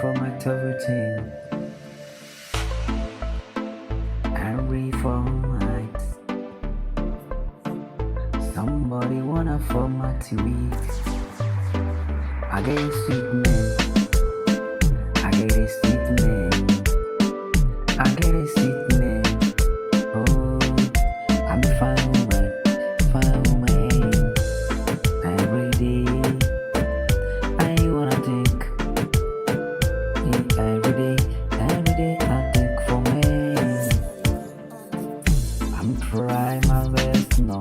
format everything and reformat. Somebody wanna format week. I get a sweet man. I get a sweet man. I get a sweet man. Oh, I'm fine woman, fine woman. Every day I wanna think. Every day I think for me. I'm trying my best, no.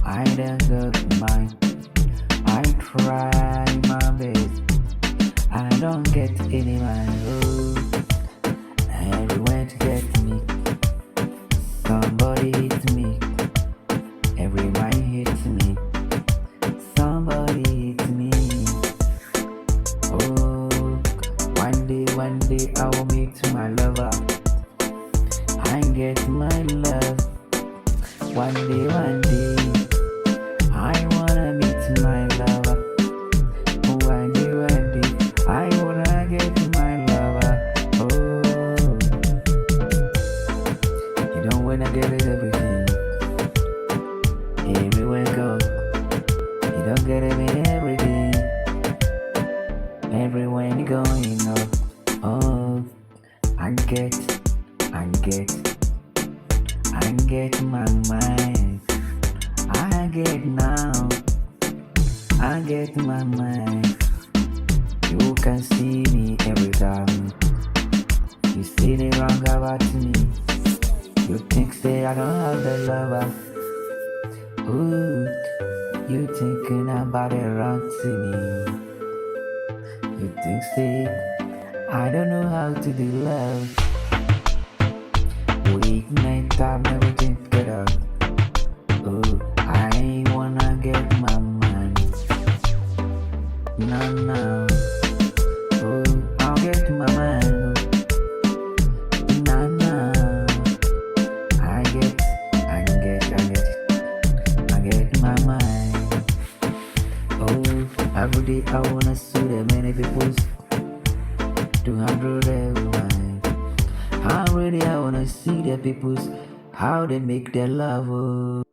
I deserve mine. I try my best. I don't get any money. Oh, everywhere to get me. Somebody hits me. Every mind hits me. Somebody hits me. Oh, one day I will meet my lover. I get my love. One day I wanna meet my lover. One day I wanna get my lover. Oh, you don't wanna get it everything. Everywhere go, you don't get it in everything. Everywhere you go, you know. Oh, I get my mind. I get my mind. You can see me every time. You see the wrong about me. You think say I don't have the lover. Ooh, you thinking about it wrong to me. You think say I don't know how to do love. Weeknight time everything together. Oh, I wanna get my mind. No. Oh, I'll get my mind. No. I get my mind. Oh, every day I wanna see the many people 200 everyone. Every day I wanna see the people how they make their love. Oh.